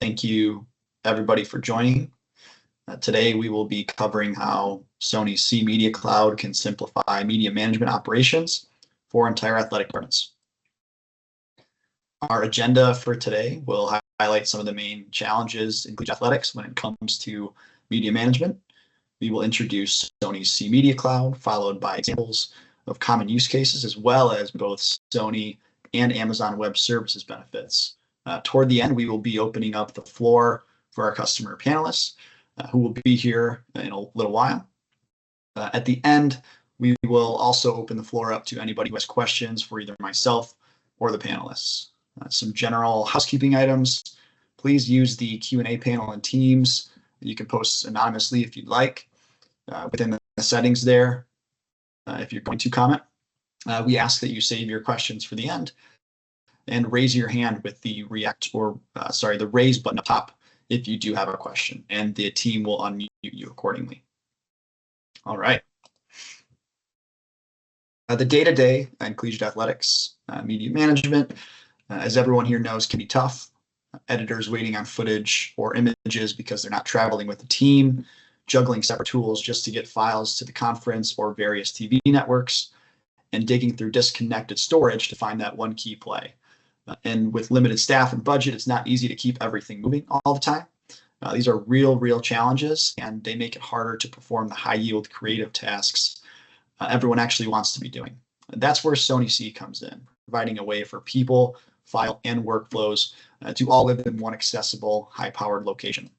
Thank you, everybody, for joining. Today, we will be covering how Sony's C Media Cloud can simplify media management operations for entire athletic departments. Our agenda for today will highlight some of the main challenges in collegiate athletics when it comes to media management. We will introduce Sony's C Media Cloud, followed by examples of common use cases, as well as both Sony and Amazon Web Services benefits. Toward the end, we will be opening up the floor for our customer panelists, who will be here in a little while. At the end, we will also open the floor up to anybody who has questions for either myself or the panelists. Some general housekeeping items. Please use the Q&A panel in Teams. You can post anonymously if you'd like within the settings there. If you're going to comment, we ask that you save your questions for the end and raise your hand with the the raise button up top if you do have a question, and the team will unmute you accordingly. All right. The day-to-day in collegiate athletics, media management, as everyone here knows, can be tough. Editors waiting on footage or images because they're not traveling with the team, juggling separate tools just to get files to the conference or various TV networks, and digging through disconnected storage to find that one key play. And with limited staff and budget, it's not easy to keep everything moving all the time. These are real challenges, and they make it harder to perform the high-yield creative tasks everyone actually wants to be doing. And that's where Sony C comes in, providing a way for people, file, and workflows to all live in one accessible, high-powered location.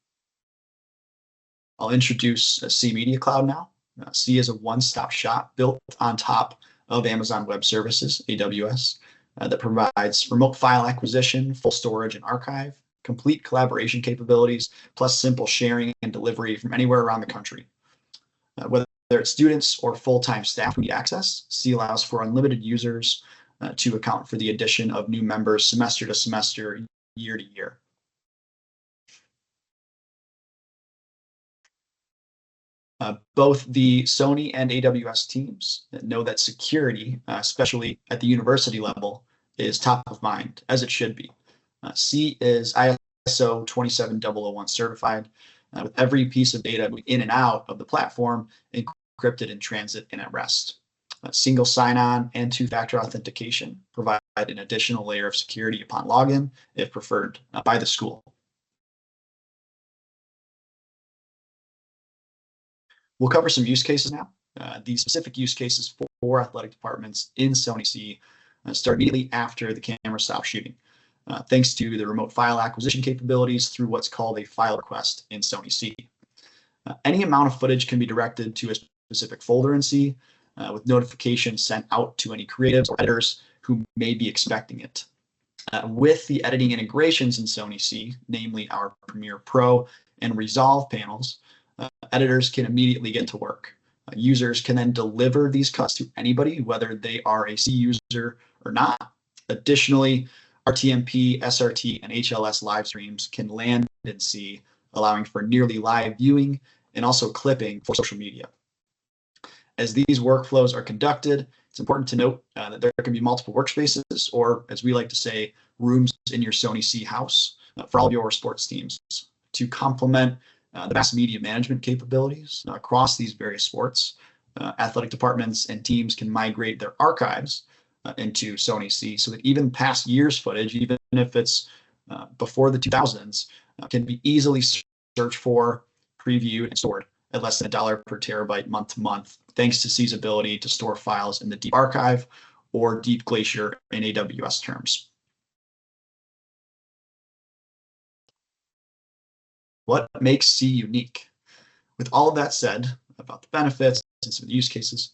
I'll introduce C Media Cloud now. C is a one-stop shop built on top of Amazon Web Services, AWS, that provides remote file acquisition, full storage and archive, complete collaboration capabilities, plus simple sharing and delivery from anywhere around the country. Whether it's students or full-time staff who need access, C allows for unlimited users to account for the addition of new members semester to semester, year to year. Both the Sony and AWS teams know that security, especially at the university level, is top of mind, as it should be. C is ISO 27001 certified, with every piece of data moving in and out of the platform encrypted in transit and at rest. Single sign-on and two-factor authentication provide an additional layer of security upon login, if preferred by the school. We'll cover some use cases now. These specific use cases for athletic departments in Sony C start immediately after the camera stops shooting, thanks to the remote file acquisition capabilities through what's called a file request in Sony C. Any amount of footage can be directed to a specific folder in C, with notifications sent out to any creatives or editors who may be expecting it. With the editing integrations in Sony C, namely our Premiere Pro and Resolve panels, editors can immediately get to work. Users can then deliver these cuts to anybody, whether they are a C user or not. Additionally, RTMP, SRT, and HLS live streams can land in C, allowing for nearly live viewing and also clipping for social media. As these workflows are conducted, it's important to note that there can be multiple workspaces, or as we like to say, rooms in your Sony C house for all of your sports teams to complement the vast media management capabilities across these various sports. Athletic departments and teams can migrate their archives into Sony C so that even past year's footage, even if it's before the 2000s, can be easily searched for, previewed, and stored at less than $1 per terabyte month to month, thanks to C's ability to store files in the deep archive or deep glacier in AWS terms. What makes C unique? With all of that said about the benefits and some of the use cases,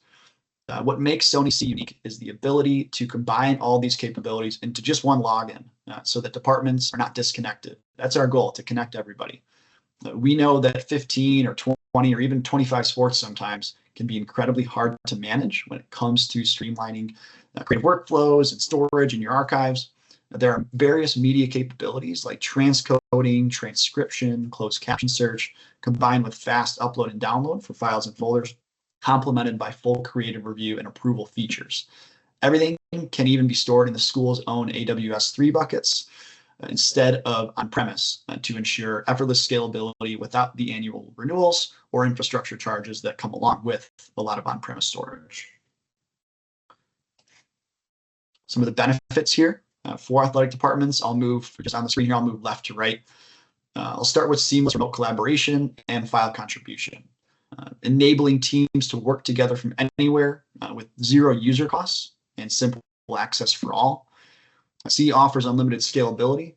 what makes Sony C unique is the ability to combine all these capabilities into just one login so that departments are not disconnected. That's our goal, to connect everybody. We know that 15 or 20 or even 25 sports sometimes can be incredibly hard to manage when it comes to streamlining creative workflows and storage in your archives. There are various media capabilities like transcoding, transcription, closed caption search, combined with fast upload and download for files and folders, complemented by full creative review and approval features. Everything can even be stored in the school's own AWS 3 buckets, instead of on-premise to ensure effortless scalability without the annual renewals or infrastructure charges that come along with a lot of on-premise storage. Some of the benefits here for athletic departments, I'll move just on the screen here, I'll move left to right. I'll start with seamless remote collaboration and file contribution, enabling teams to work together from anywhere with zero user costs and simple access for all. C offers unlimited scalability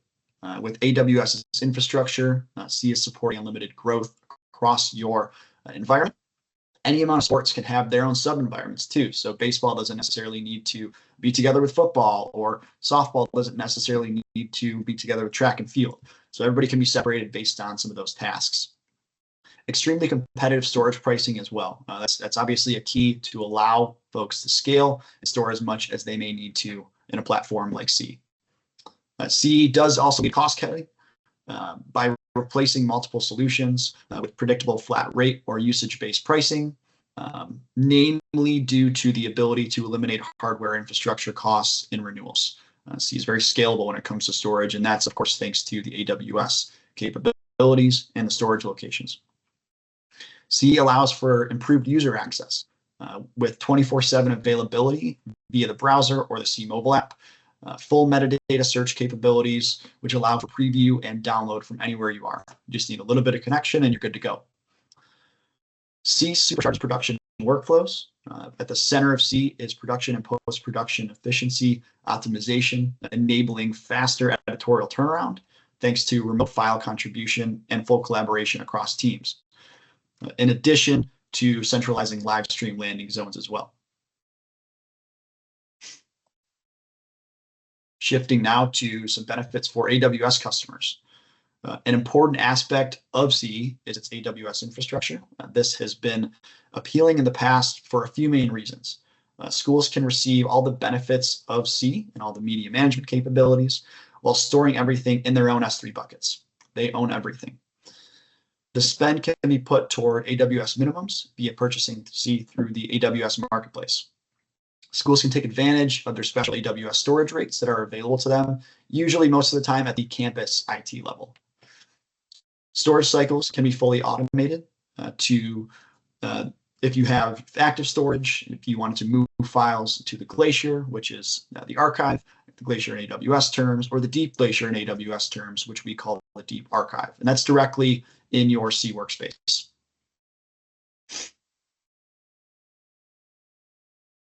with AWS's infrastructure. C is supporting unlimited growth across your environment. Any amount of sports can have their own sub-environments too. So baseball doesn't necessarily need to be together with football, or softball doesn't necessarily need to be together with track and field. So everybody can be separated based on some of those tasks. Extremely competitive storage pricing as well. That's obviously a key to allow folks to scale and store as much as they may need to in a platform like C. C does also be cost cutting by replacing multiple solutions with predictable flat rate or usage-based pricing, namely due to the ability to eliminate hardware infrastructure costs in renewals. C is very scalable when it comes to storage, and that's, of course, thanks to the AWS capabilities and the storage locations. C allows for improved user access with 24/7 availability via the browser or the C mobile app, full metadata search capabilities, which allow for preview and download from anywhere you are. You just need a little bit of connection and you're good to go. C supercharges production workflows. At the center of C is production and post-production efficiency optimization, enabling faster editorial turnaround thanks to remote file contribution and full collaboration across teams, in addition to centralizing live stream landing zones as well. Shifting now to some benefits for AWS customers. An important aspect of C is its AWS infrastructure. This has been appealing in the past for a few main reasons. Schools can receive all the benefits of C and all the media management capabilities while storing everything in their own S3 buckets. They own everything. The spend can be put toward AWS minimums via purchasing C through the AWS marketplace. Schools can take advantage of their special AWS storage rates that are available to them, usually most of the time at the campus IT level. Storage cycles can be fully automated if you have active storage, if you wanted to move files to the Glacier, which is the archive, the Glacier in AWS terms, or the Deep Glacier in AWS terms, which we call the Deep Archive. And that's directly in your C workspace.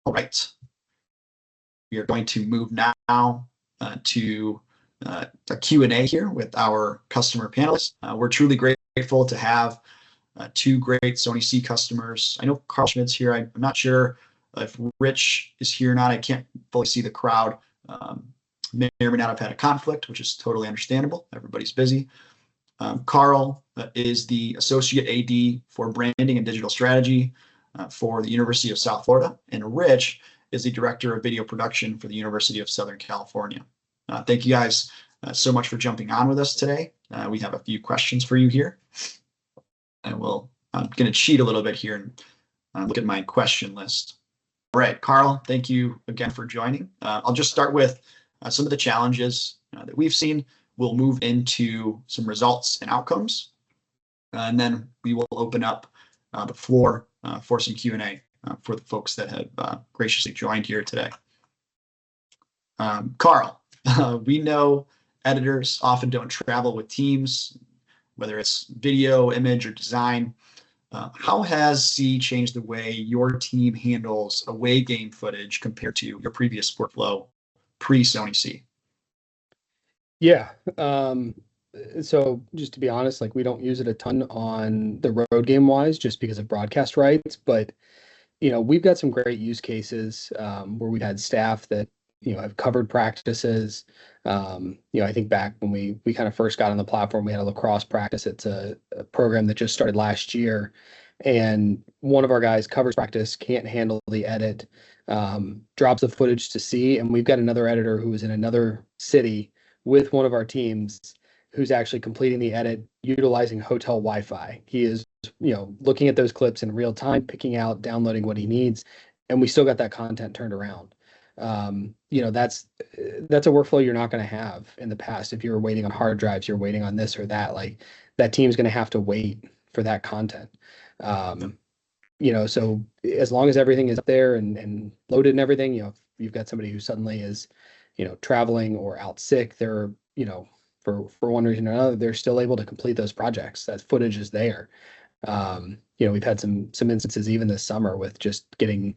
All right. We are going to move now to a Q&A here with our customer panelists. We're truly grateful to have two great Sony C customers. I know Carl Schmid's here. I'm not sure if Rich is here or not. I can't fully see the crowd. May or may not have had a conflict, which is totally understandable. Everybody's busy. Carl is the Associate AD for Branding and Digital Strategy for the University of South Florida, and Rich is the Director of Video Production for the University of Southern California. Thank you guys so much for jumping on with us today. We have a few questions for you here. I'm going to cheat a little bit here and look at my question list. All right, Carl, thank you again for joining. I'll just start with some of the challenges that we've seen. We'll move into some results and outcomes, and then we will open up the floor for some Q&A for the folks that have graciously joined here today. Carl, we know editors often don't travel with teams, whether it's video, image, or design. How has C changed the way your team handles away game footage compared to your previous workflow pre-Sony C? Yeah. So just to be honest, like we don't use it a ton on the road game wise, just because of broadcast rights. But, we've got some great use cases where we've had staff that, have covered practices. I think back when we kind of first got on the platform, we had a lacrosse practice. It's a program that just started last year. And one of our guys covers practice, can't handle the edit, drops the footage to C. And we've got another editor who is in another city with one of our teams who's actually completing the edit utilizing hotel Wi-Fi. He is, looking at those clips in real time, picking out, downloading what he needs, and we still got that content turned around. That's a workflow you're not going to have in the past. If you're waiting on hard drives, you're waiting on this or that, like that team's going to have to wait for that content. Um, so as long as everything is up there and loaded and everything, if you've got somebody who suddenly is, traveling or out sick, they're, for one reason or another, they're still able to complete those projects. That footage is there. We've had some instances even this summer with just getting,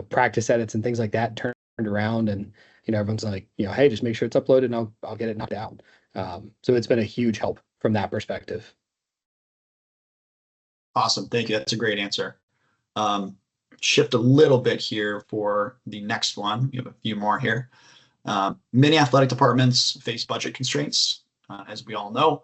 practice edits and things like that turned around, and everyone's like, hey, just make sure it's uploaded and I'll get it knocked out. So it's been a huge help from that perspective. Awesome. Thank you. That's a great answer. Shift a little bit here for the next one. We have a few more here. Many athletic departments face budget constraints, as we all know.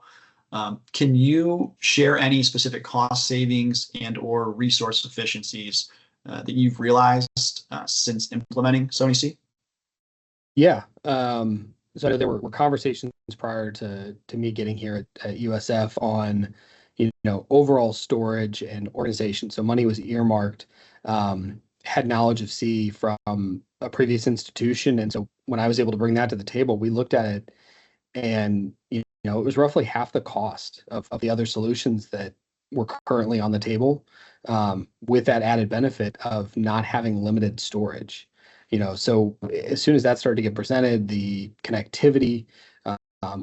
Can you share any specific cost savings and or resource efficiencies that you've realized since implementing Sony C? Yeah. So I know there were conversations prior to me getting here at USF on, overall storage and organization. So money was earmarked, had knowledge of C from a previous institution. And so when I was able to bring that to the table, we looked at it, and, it was roughly half the cost of the other solutions that were currently on the table, with that added benefit of not having limited storage. So as soon as that started to get presented, the connectivity,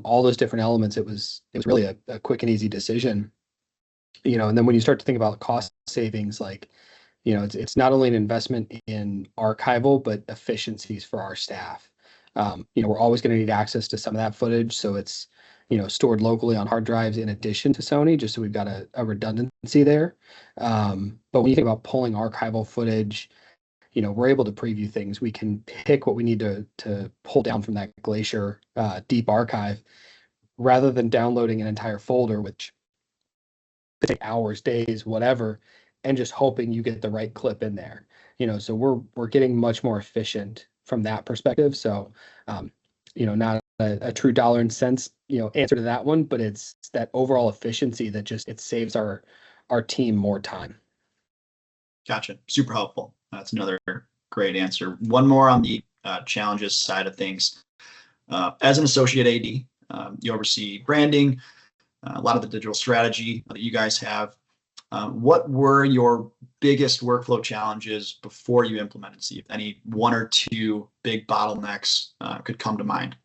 all those different elements, it was really a quick and easy decision. And then when you start to think about cost savings, like, it's not only an investment in archival, but efficiencies for our staff. We're always going to need access to some of that footage, so it's, stored locally on hard drives in addition to Sony, just so we've got a redundancy there. But when you think about pulling archival footage, we're able to preview things. We can pick what we need to pull down from that Glacier deep archive, rather than downloading an entire folder, which could take hours, days, whatever, and just hoping you get the right clip in there. So we're getting much more efficient from that perspective. So, not a true dollar and cents, answer to that one, but it's that overall efficiency that just it saves our team more time. Gotcha. Super helpful. That's another great answer. One more on the challenges side of things. As an associate AD, you oversee branding, a lot of the digital strategy that you guys have. What were your biggest workflow challenges before you implemented C? If any one or two big bottlenecks could come to mind.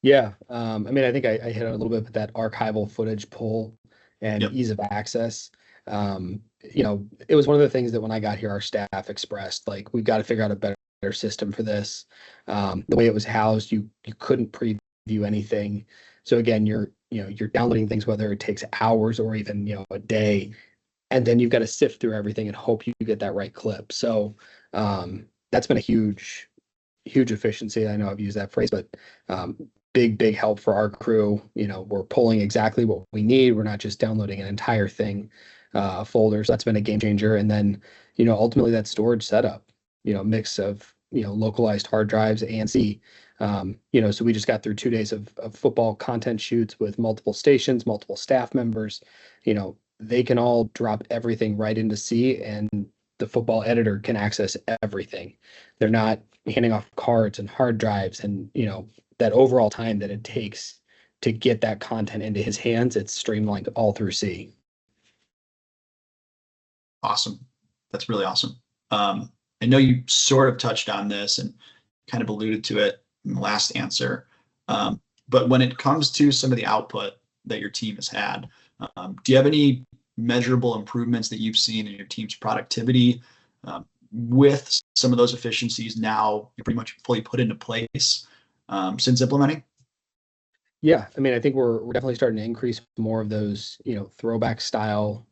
Yeah. I think I hit on a little bit with that archival footage pull and Yep. ease of access. It was one of the things that when I got here, our staff expressed, like, we've got to figure out a better system for this. The way it was housed, you couldn't preview anything. So again, you're downloading things, whether it takes hours or even, a day, and then you've got to sift through everything and hope you get that right clip. So that's been a huge efficiency. I know I've used that phrase, but big help for our crew. We're pulling exactly what we need. We're not just downloading an entire thing, folder. So that's been a game changer. And then, ultimately that storage setup, mix of, localized hard drives and C. So we just got through 2 days of football content shoots with multiple stations, multiple staff members. They can all drop everything right into C, and the football editor can access everything. They're not handing off cards and hard drives, and that overall time that it takes to get that content into his hands, it's streamlined all through C. Awesome. That's really awesome. I know you sort of touched on this and kind of alluded to it in the last answer. But when it comes to some of the output that your team has had, do you have any measurable improvements that you've seen in your team's productivity with some of those efficiencies now pretty much fully put into place since implementing? Yeah, I think we're definitely starting to increase more of those, throwback style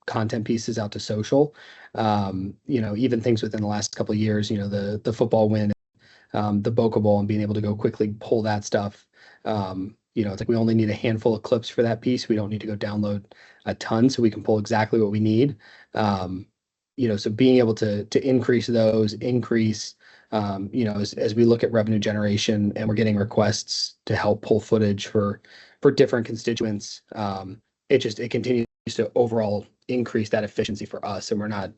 content pieces out to social. Even things within the last couple of years, the football win, the Boca Bowl, and being able to go quickly pull that stuff. It's like we only need a handful of clips for that piece. We don't need to go download a ton, so we can pull exactly what we need. So being able to increase those, as we look at revenue generation and we're getting requests to help pull footage for different constituents, it continues to overall increase that efficiency for us, and we're not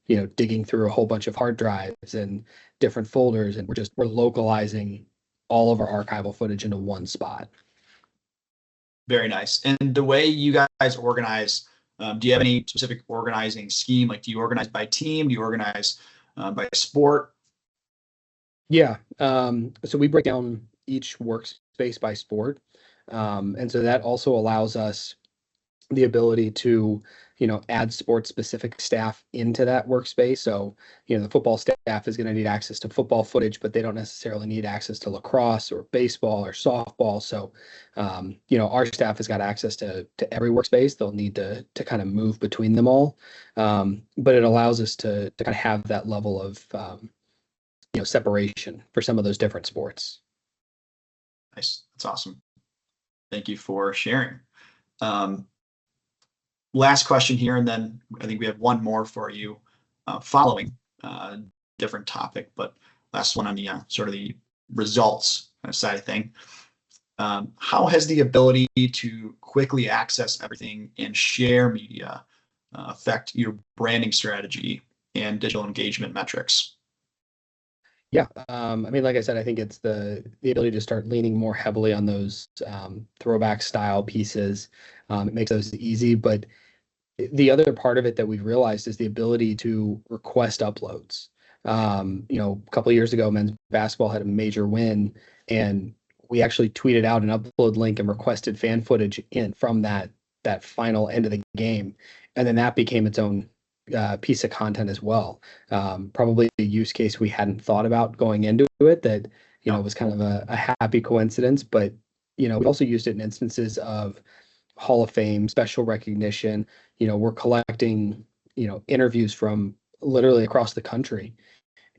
digging through a whole bunch of hard drives and different folders, and we're localizing all of our archival footage into one spot. Very nice. And the way you guys organize, do you have any specific organizing scheme? Like, do you organize by team? Do you organize by sport? Yeah. So we break down each workspace by sport. And so that also allows us the ability to, add sports specific staff into that workspace. So, the football staff is going to need access to football footage, but they don't necessarily need access to lacrosse or baseball or softball. So, our staff has got access to every workspace. They'll need to kind of move between them all. But it allows us to kind of have that level of, separation for some of those different sports. Nice. That's awesome. Thank you for sharing. Last question here, and then I think we have one more for you following different topic, but last one on the sort of the results side of thing. How has the ability to quickly access everything and share media affect your branding strategy and digital engagement metrics? Yeah, like I said, I think it's the ability to start leaning more heavily on those throwback style pieces. It makes those easy, but the other part of it that we've realized is the ability to request uploads. A couple of years ago, men's basketball had a major win, and we actually tweeted out an upload link and requested fan footage in from that final end of the game, and then that became its own piece of content as well. Probably a use case we hadn't thought about going into it that was kind of a happy coincidence, but we also used it in instances of Hall of Fame, special recognition. We're collecting, interviews from literally across the country.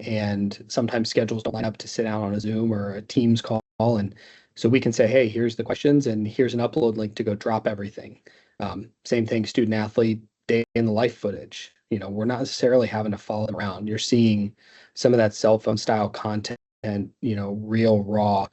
And sometimes schedules don't line up to sit down on a Zoom or a Teams call. And so we can say, hey, here's the questions and here's an upload link to go drop everything. Same thing, student athlete, day in the life footage. We're not necessarily having to follow them around. You're seeing some of that cell phone style content and, real raw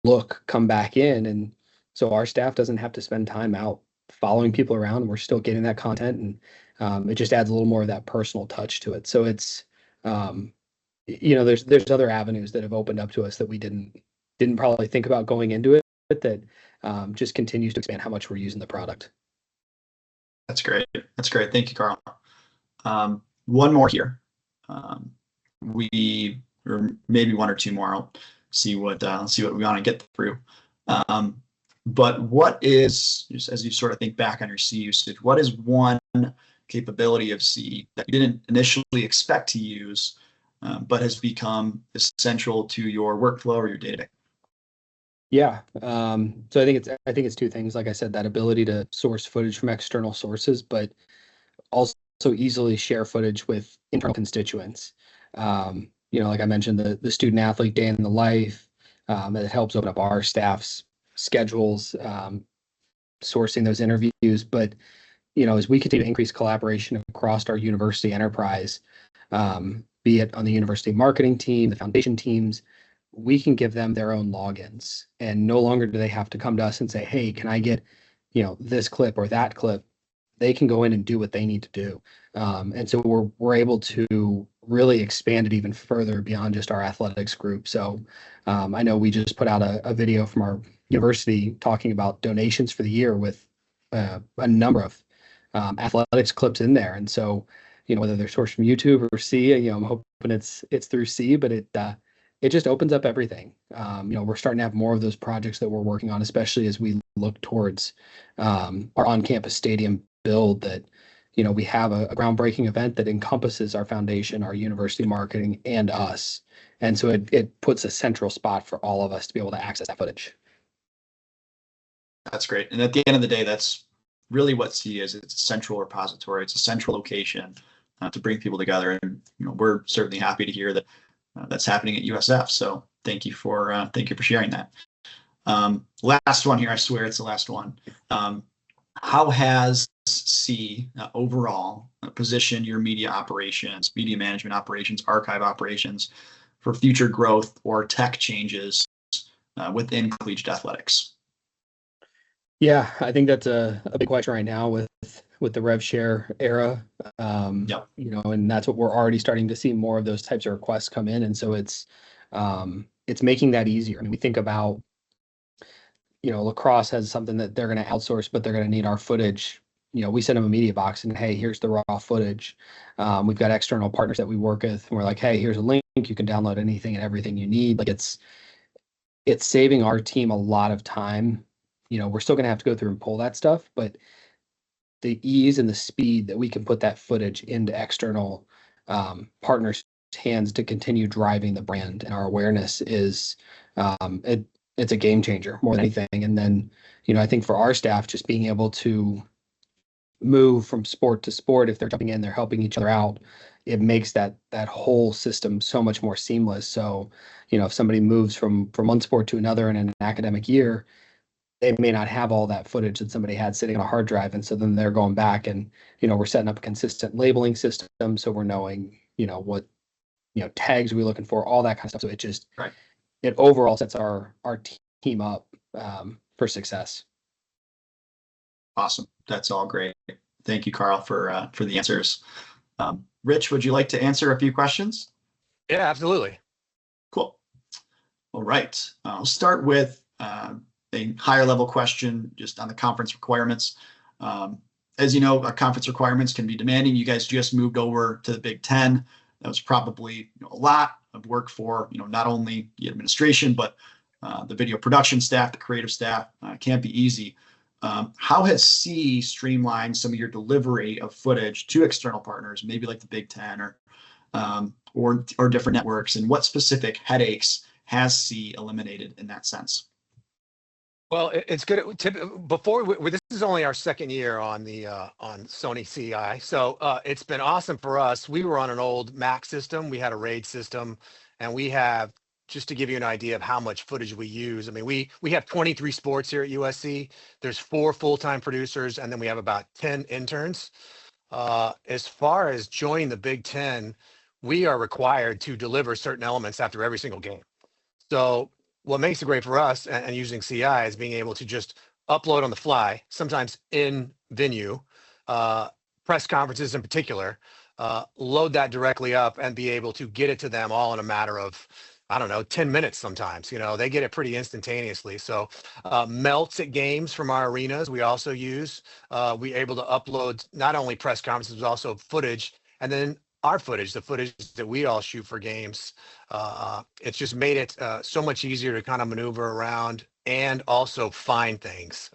look come back in. And so our staff doesn't have to spend time out following people around. We're still getting that content, and it just adds a little more of that personal touch to it. So it's, there's other avenues that have opened up to us that we didn't probably think about going into it, but that just continues to expand how much we're using the product. That's great. That's great. Thank you, Carl. One more here. Or maybe one or two more. I'll see what we want to get through. But what is, just as you sort of think back on your C usage, what is one capability of C that you didn't initially expect to use, but has become essential to your workflow or your day-to-day? Yeah. So I think it's two things. Like I said, that ability to source footage from external sources, but also easily share footage with internal constituents. Like I mentioned, the student athlete day in the life, it helps open up our staff's schedules, sourcing those interviews. But, as we continue to increase collaboration across our university enterprise, be it on the university marketing team, the foundation teams, we can give them their own logins, and no longer do they have to come to us and say, hey, can I get, this clip or that clip? They can go in and do what they need to do. And so we're able to really expand it even further beyond just our athletics group. So I know we just put out a video from our university talking about donations for the year with a number of athletics clips in there. And so, whether they're sourced from YouTube or C, I'm hoping it's through C, but it just opens up everything. We're starting to have more of those projects that we're working on, especially as we look towards our on-campus stadium build, that we have a groundbreaking event that encompasses our foundation, our university marketing, and us. And so it puts a central spot for all of us to be able to access that footage. That's great. And at the end of the day, that's really what C is. It's a central repository. It's a central location to bring people together. And we're certainly happy to hear that that's happening at USF. So thank you for sharing that. Last one here. I swear it's the last one. How has C overall positioned your media operations, media management operations, archive operations for future growth or tech changes within collegiate athletics? Yeah, I think that's a big question right now with with the rev share era. Yep. And that's what we're already starting to see more of those types of requests come in. And so it's making that easier. I mean, we think about, lacrosse has something that they're going to outsource, but they're going to need our footage. We send them a media box and, hey, here's the raw footage. We've got external partners that we work with, and we're like, hey, here's a link. You can download anything and everything you need. Like it's saving our team a lot of time. We're still going to have to go through and pull that stuff, but the ease and the speed that we can put that footage into external partners' hands to continue driving the brand and our awareness is it's a game changer more than anything. And then, I think for our staff, just being able to move from sport to sport, if they're jumping in, they're helping each other out, it makes that whole system so much more seamless. So, if somebody moves from one sport to another in an academic year, they may not have all that footage that somebody had sitting on a hard drive. And so then they're going back and, we're setting up a consistent labeling system. So we're knowing, what, tags are we looking for, all that kind of stuff. So it just, Right. It overall sets our team up for success. Awesome. That's all great. Thank you, Carl, for the answers. Rich, would you like to answer a few questions? Yeah, absolutely. Cool. All right. I'll start with a higher level question just on the conference requirements. As you know, conference requirements can be demanding. You guys just moved over to the Big Ten. That was probably a lot of work for not only the administration, but the video production staff, the creative staff. Can't be easy. How has C streamlined some of your delivery of footage to external partners, maybe like the Big Ten or different networks, and what specific headaches has C eliminated in that sense? Well, it's good. This is only our second year on the on Sony CI, so it's been awesome for us. We were on an old Mac system. We had a RAID system, and we have, just to give you an idea of how much footage we use. I mean, we have 23 sports here at USC. There's 4 full-time producers, and then we have about 10 interns. As far as joining the Big Ten, we are required to deliver certain elements after every single game. So what makes it great for us and using CI is being able to just upload on the fly, sometimes in venue, press conferences in particular, load that directly up and be able to get it to them all in a matter of, I don't know, 10 minutes sometimes. They get it pretty instantaneously. So melts at games from our arenas, we also use. We're able to upload not only press conferences, but also footage. And then our footage, the footage that we all shoot for games. It's just made it so much easier to kind of maneuver around and also find things.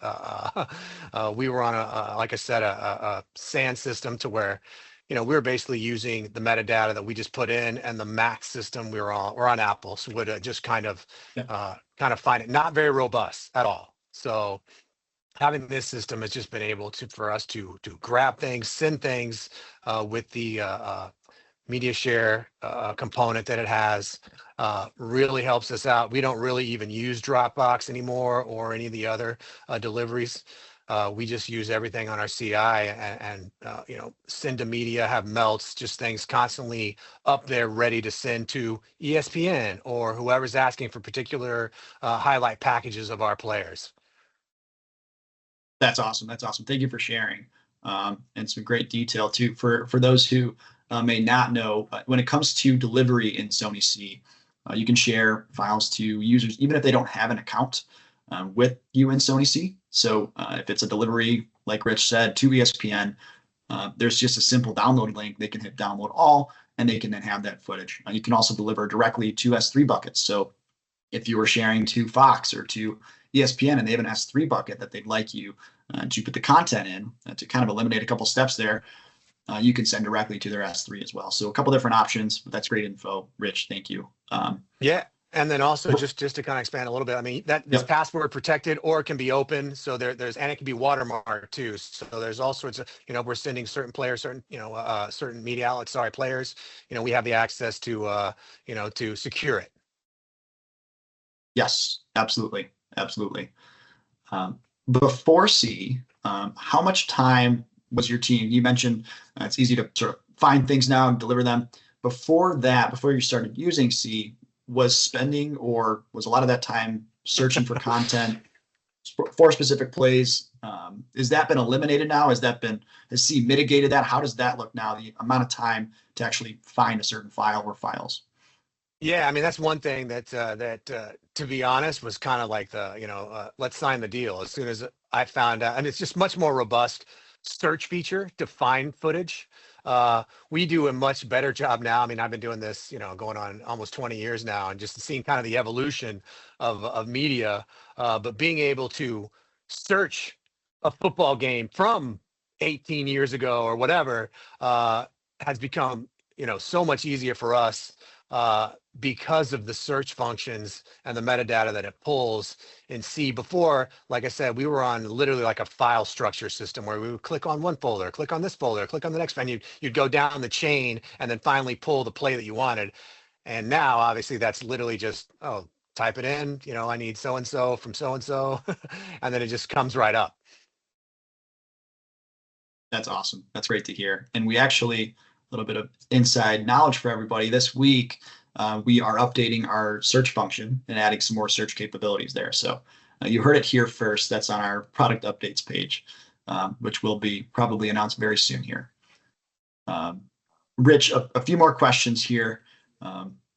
We were on like I said, a SAN system to where, we were basically using the metadata that we just put in, and the Mac system we're on Apple, so would just kind of find it not very robust at all. So having this system has just been able for us to grab things, send things with the media share component that it has, really helps us out. We don't really even use Dropbox anymore or any of the other deliveries. We just use everything on our CI and send to media, have melts, just things constantly up there ready to send to ESPN or whoever's asking for particular highlight packages of our players. That's awesome. That's awesome. Thank you for sharing. And some great detail too. For those who may not know, when it comes to delivery in Sony C, you can share files to users, even if they don't have an account with you in Sony C. So if it's a delivery, like Rich said, to ESPN, there's just a simple download link. They can hit download all, and they can then have that footage. You can also deliver directly to S3 buckets. So if you were sharing to Fox or to ESPN and they have an S3 bucket that they'd like you to put the content in to kind of eliminate a couple steps there, you can send directly to their S3 as well. So a couple different options, but that's great info. Rich, thank you. Yeah. And then also just to kind of expand a little bit, I mean, this password protected, or it can be open. So there's, and it can be watermarked too. So there's all sorts of, we're sending certain players, certain media outlets, players, we have the access to, to secure it. Yes, absolutely. Absolutely. Before C, how much time was your team? You mentioned it's easy to sort of find things now and deliver them. Before that, before you started using C, was spending, or was a lot of that time searching for content for specific plays. Has that been eliminated now? Has C mitigated that? How does that look now? The amount of time to actually find a certain file or files. Yeah, I mean that's one thing that to be honest was kind of like the let's sign the deal as soon as I found out, and it's just much more robust search feature to find footage. We do a much better job now. I mean, I've been doing this, going on almost 20 years now, and just seeing kind of the evolution of media. But being able to search a football game from 18 years ago or whatever has become, so much easier for us because of the search functions and the metadata that it pulls. And see, before, like I said, we were on literally like a file structure system where we would click on one folder, click on this folder, click on the next, and you'd go down the chain and then finally pull the play that you wanted. And now, obviously, that's literally just, type it in, I need so-and-so from so-and-so, and then it just comes right up. That's awesome. That's great to hear. And we actually, a little bit of inside knowledge for everybody, this week, we are updating our search function and adding some more search capabilities there. So you heard it here first. That's on our product updates page, which will be probably announced very soon here. Rich, a few more questions here,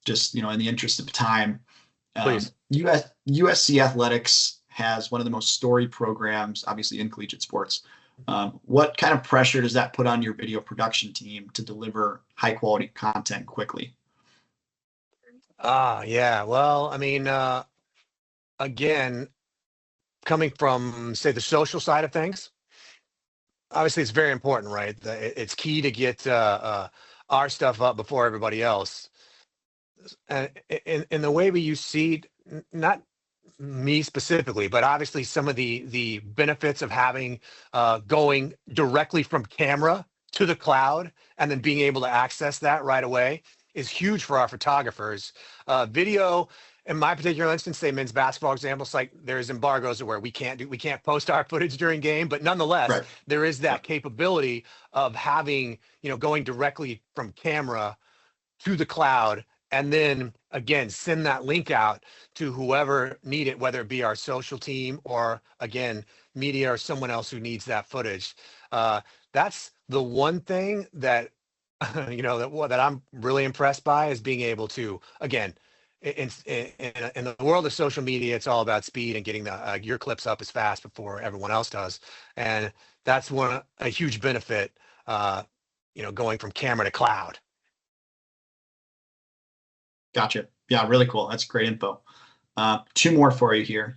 just in the interest of time. Please. USC Athletics has one of the most storied programs, obviously, in collegiate sports. What kind of pressure does that put on your video production team to deliver high quality content quickly? Yeah. Well, I mean, again, coming from, say, the social side of things, obviously it's very important, right? It's key to get our stuff up before everybody else. And in the way we use Seed, not me specifically, but obviously some of the benefits of having going directly from camera to the cloud and then being able to access that right away is huge for our photographers. Video, in my particular instance, say men's basketball examples, like there's embargoes where we can't post our footage during game, but nonetheless, Right. There is that capability of having, going directly from camera to the cloud, and then again, send that link out to whoever need it, whether it be our social team or again, media or someone else who needs that footage. That's the one thing that, that I'm really impressed by, is being able to, again, in the world of social media, it's all about speed and getting your clips up as fast before everyone else does. And that's a huge benefit, going from camera to cloud. Gotcha. Yeah, really cool. That's great info. Two more for you here.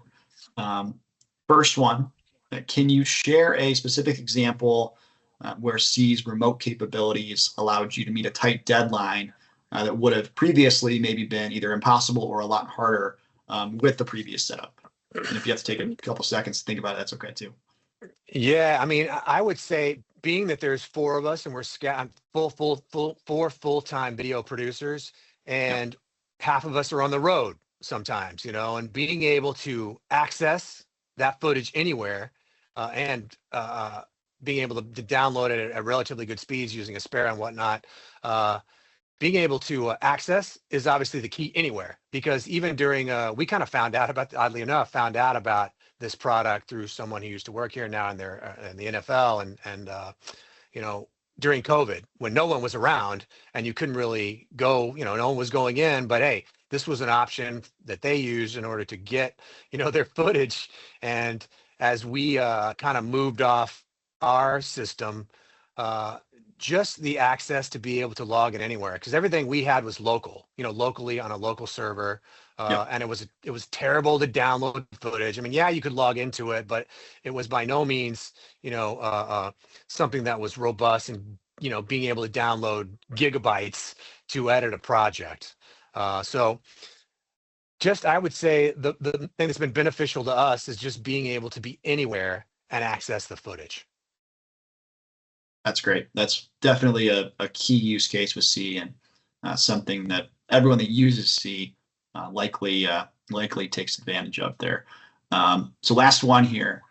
First one, can you share a specific example where C's remote capabilities allowed you to meet a tight deadline that would have previously maybe been either impossible or a lot harder with the previous setup? And if you have to take a couple seconds to think about it, that's okay too. Yeah, I mean, I would say, being that there's four of us and we're four full-time video producers, and half of us are on the road sometimes, and being able to access that footage anywhere and being able to download it at relatively good speeds using a spare and whatnot. Being able to access is obviously the key anywhere, because even during, we kind of oddly enough, found out about this product through someone who used to work here now in the NFL, and during COVID, when no one was around and you couldn't really go, no one was going in, but hey, this was an option that they used in order to get, their footage. And as we kind of moved off our system, just the access to be able to log in anywhere, because everything we had was local, locally on a local server. And it was terrible to download footage. I mean, yeah, you could log into it, but it was by no means, something that was robust and, being able to download gigabytes to edit a project. So just, I would say the thing that's been beneficial to us is just being able to be anywhere and access the footage. That's great. That's definitely a key use case with C, and something that everyone that uses C likely takes advantage of there. So last one here.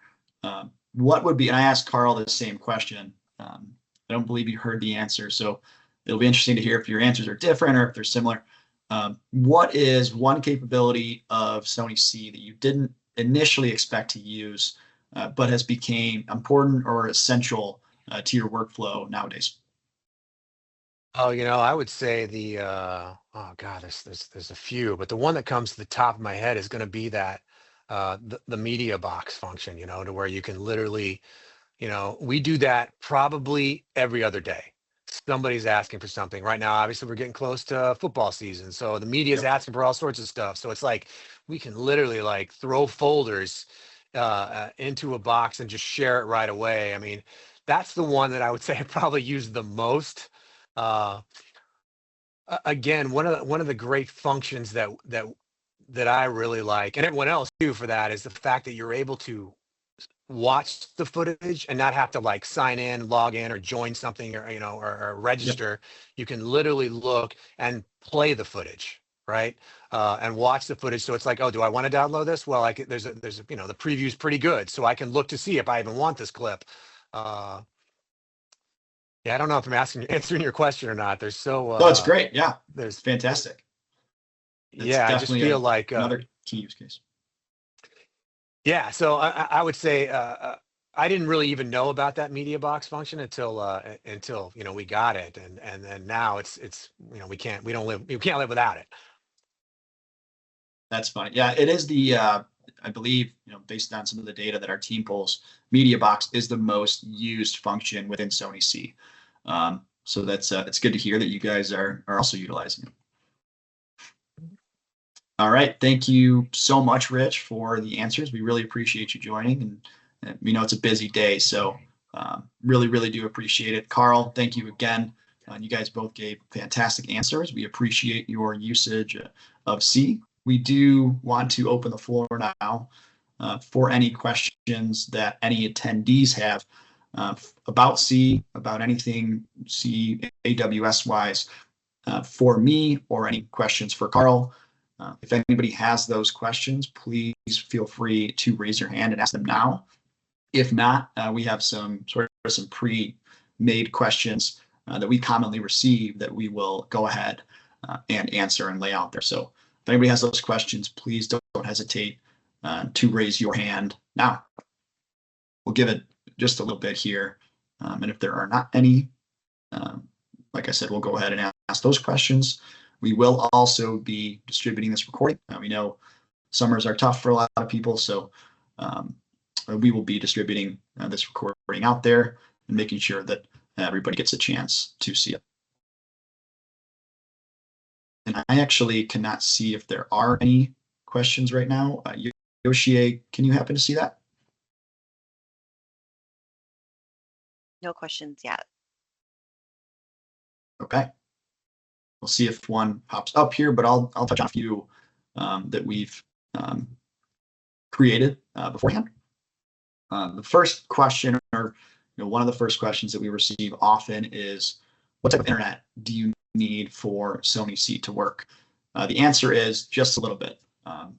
What would be, and I asked Carl the same question. I don't believe you heard the answer, so it'll be interesting to hear if your answers are different or if they're similar. What is one capability of Sony C that you didn't initially expect to use, but has become important or essential to your workflow nowadays? Oh, I would say oh God, there's a few, but the one that comes to the top of my head is going to be that the media box function, to where you can literally, we do that probably every other day. Somebody's asking for something right now. Obviously, we're getting close to football season, so the media is Yep. asking for all sorts of stuff. So it's like we can literally like throw folders into a box and just share it right away. I mean, that's the one that I would say I probably use the most. Uh, Again, one of the great functions that I really like, and everyone else too, for that, is the fact that you're able to watch the footage and not have to like sign in, log in, or join something, or or Yep. register. You can literally look and play the footage, right? And watch the footage. So it's like, oh, do I want to download this? Well, there's a the preview's pretty good, so I can look to see if I even want this clip. Uh, yeah, I don't know if I'm answering your question or not. No, it's great. Yeah, There's fantastic. That's Yeah, I just definitely feel like another key use case. yeah. So I would say I didn't really even know about that media box function until we got it, and then now it's we can't live without it. That's funny. Yeah, it is I believe, based on some of the data that our team pulls, media box is the most used function within Sony C. So that's it's good to hear that you guys are also utilizing it. All right. Thank you so much, Rich, for the answers. We really appreciate you joining, and we know it's a busy day, so really, really do appreciate it. Carl, thank you again. You guys both gave fantastic answers. We appreciate your usage of C. We do want to open the floor now for any questions that any attendees have about C, about anything C, AWS wise, for me, or any questions for Carl. If anybody has those questions, please feel free to raise your hand and ask them now. If not, we have some pre-made questions that we commonly receive that we will go ahead and answer and lay out there. So if anybody has those questions, please don't hesitate to raise your hand now. We'll give it just a little bit here. And if there are not any, like I said, we'll go ahead and ask those questions. We will also be distributing this recording. We know summers are tough for a lot of people, so we will be distributing this recording out there and making sure that everybody gets a chance to see it. And I actually cannot see if there are any questions right now. Yoshie, can you happen to see that? No questions yet. Okay. We'll see if one pops up here, but I'll touch on a few that we've created beforehand. The first question, or one of the first questions that we receive often is, what type of internet do you need for Sony C to work? The answer is just a little bit.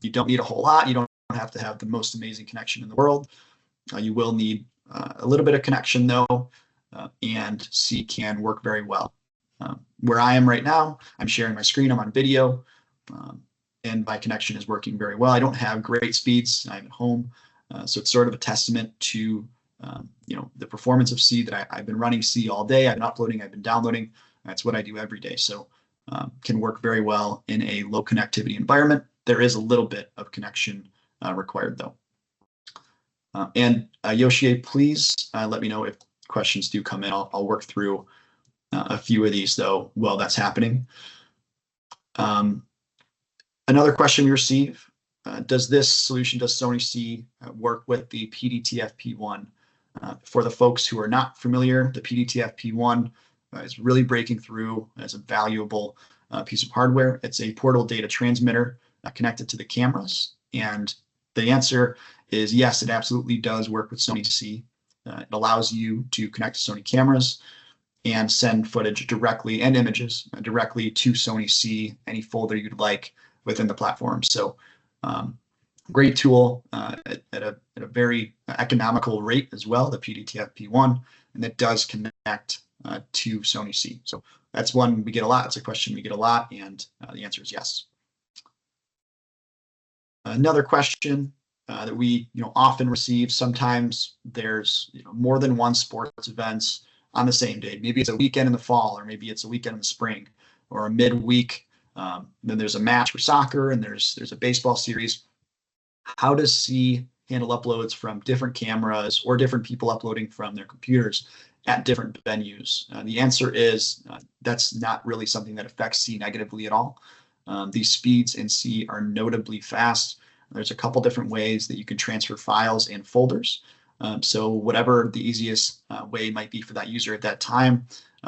You don't need a whole lot. You don't have to have the most amazing connection in the world. You will need a little bit of connection though, and C can work very well. Where I am right now, I'm sharing my screen, I'm on video, and my connection is working very well. I don't have great speeds, I'm at home, so it's sort of a testament to the performance of C that I've been running C all day. I've been uploading, I've been downloading. That's what I do every day. So can work very well in a low connectivity environment. There is a little bit of connection required though. And Yoshie, please let me know if questions do come in. I'll work through a few of these though while that's happening. Another question we receive, does Sony C work with the PDTF-P1? For the folks who are not familiar, the PDTF-P1 is really breaking through as a valuable piece of hardware. It's a portable data transmitter connected to the cameras. And the answer is yes, it absolutely does work with Sony C. It allows you to connect to Sony cameras and send footage directly and images directly to Sony C, any folder you'd like within the platform. So great tool at a very economical rate as well, the PDTF-P1, and it does connect to Sony C. So that's one we get a lot. It's a question we get a lot, and the answer is yes. Another question, that we often receive. Sometimes there's more than one sports events on the same day. Maybe it's a weekend in the fall, or maybe it's a weekend in the spring, or a midweek. Then there's a match for soccer, and there's a baseball series. How does C handle uploads from different cameras or different people uploading from their computers at different venues? The answer is that's not really something that affects C negatively at all. These speeds in C are notably fast. There's a couple different ways that you can transfer files and folders. So whatever the easiest way might be for that user at that time,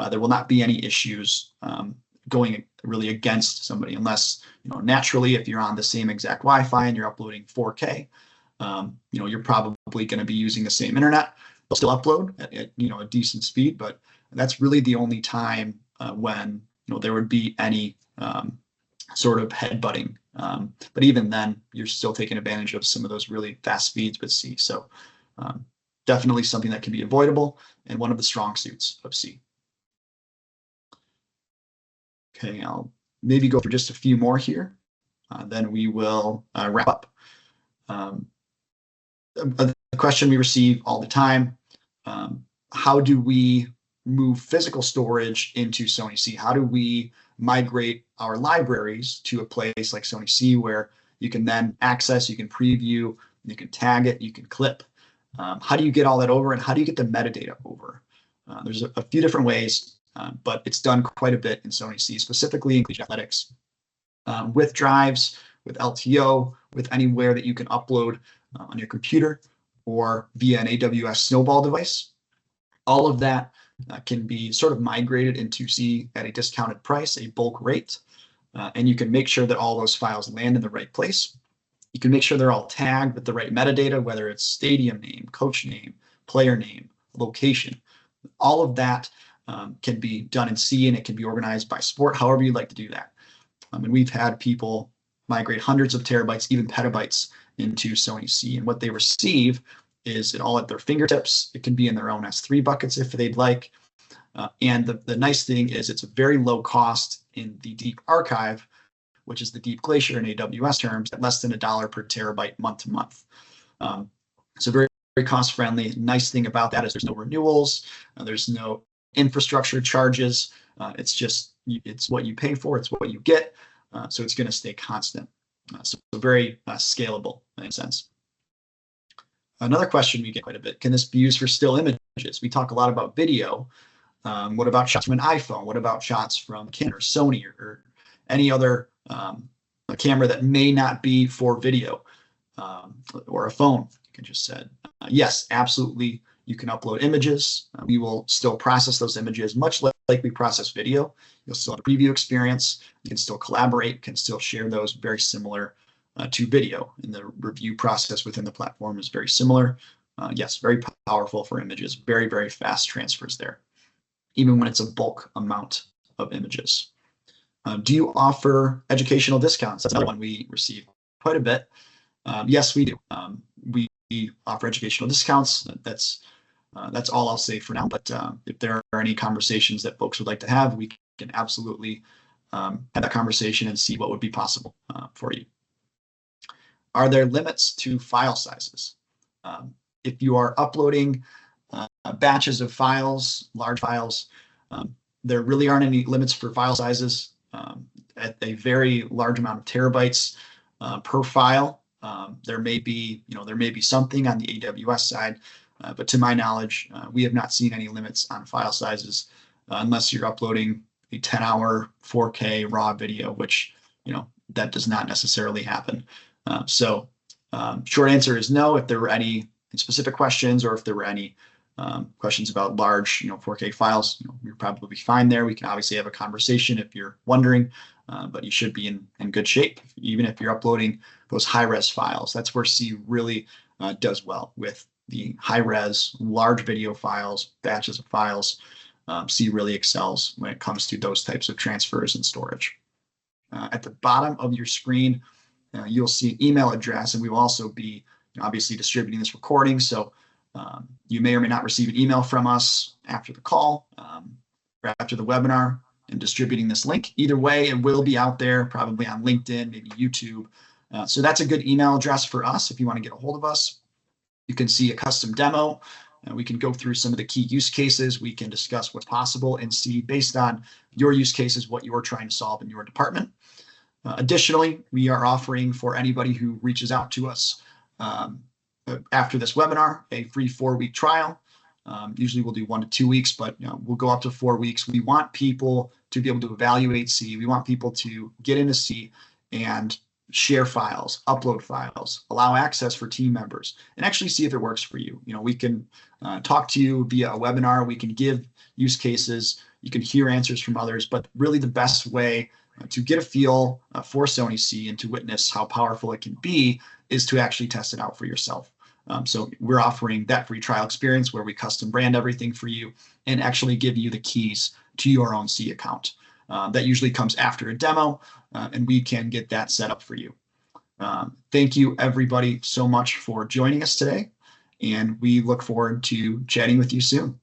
there will not be any issues going really against somebody, unless naturally, if you're on the same exact Wi-Fi and you're uploading 4K, you're probably going to be using the same internet. They'll still upload at a decent speed, but that's really the only time when there would be any sort of headbutting. But even then, you're still taking advantage of some of those really fast speeds with C. So definitely something that can be avoidable and one of the strong suits of C. Okay, I'll maybe go through just a few more here. Then we will wrap up. A question we receive all the time, how do we move physical storage into Sony C? How do we migrate our libraries to a place like Sony C where you can then access, you can preview, you can tag it, you can clip? How do you get all that over, and how do you get the metadata over? There's a few different ways, but it's done quite a bit in Sony C, specifically in Collegiate Athletics, with drives, with LTO, with anywhere that you can upload on your computer or via an AWS Snowball device. All of that can be sort of migrated into C at a discounted price, a bulk rate, and you can make sure that all those files land in the right place. You can make sure they're all tagged with the right metadata, whether it's stadium name, coach name, player name, location. All of that can be done in C, and it can be organized by sport, however you'd like to do that. And we've had people migrate hundreds of terabytes, even petabytes, into Sony C, and what they receive is it all at their fingertips. It can be in their own S3 buckets if they'd like. And the nice thing is it's a very low cost in the deep archive, which is the deep glacier in AWS terms, at less than $1 per terabyte month to month. So very, very cost friendly. Nice thing about that is there's no renewals, there's no infrastructure charges. It's what you pay for, it's what you get. So it's going to stay constant. So very scalable in a sense. Another question we get quite a bit, can this be used for still images? We talk a lot about video. What about shots from an iPhone? What about shots from Canon or Sony or any other a camera that may not be for video, or a phone? You can just said, yes, absolutely. You can upload images. We will still process those images much like we process video. You'll still have a preview experience. You can still collaborate, can still share those, very similar to video. And the review process within the platform is very similar. Yes, very powerful for images, very, very fast transfers there, even when it's a bulk amount of images. Do you offer educational discounts? That's another one we receive quite a bit. Yes, we do. We offer educational discounts. That's all I'll say for now. But if there are any conversations that folks would like to have, we can absolutely have that conversation and see what would be possible for you. Are there limits to file sizes? If you are uploading batches of files, large files, there really aren't any limits for file sizes. At a very large amount of terabytes per file, there may be something on the AWS side, but to my knowledge, we have not seen any limits on file sizes unless you're uploading a 10-hour 4K raw video, which that does not necessarily happen. So short answer is no. If there were any specific questions, or if there were any questions about large 4K files, you're probably fine there. We can obviously have a conversation if you're wondering, but you should be in good shape, even if you're uploading those high-res files. That's where C really does well with the high-res large video files, batches of files. C really excels when it comes to those types of transfers and storage. At the bottom of your screen, you'll see an email address, and we will also be obviously distributing this recording. So you may or may not receive an email from us after the call, or after the webinar, and distributing this link. Either way, it will be out there, probably on LinkedIn, maybe YouTube, So that's a good email address for us if you want to get a hold of us. You can see a custom demo. We can go through some of the key use cases. We can discuss what's possible and see, based on your use cases, what you're trying to solve in your department. Additionally, we are offering for anybody who reaches out to us after this webinar a free 4-week trial. Usually we'll do 1 to 2 weeks, but we'll go up to 4 weeks. We want people to be able to evaluate C. We want people to get into C and share files, upload files, allow access for team members, and actually see if it works for you. We can talk to you via a webinar. We can give use cases. You can hear answers from others, but really the best way to get a feel for Sony C and to witness how powerful it can be is to actually test it out for yourself. So we're offering that free trial experience where we custom brand everything for you and actually give you the keys to your own C account. That usually comes after a demo, and we can get that set up for you. Thank you, everybody, so much for joining us today, and we look forward to chatting with you soon.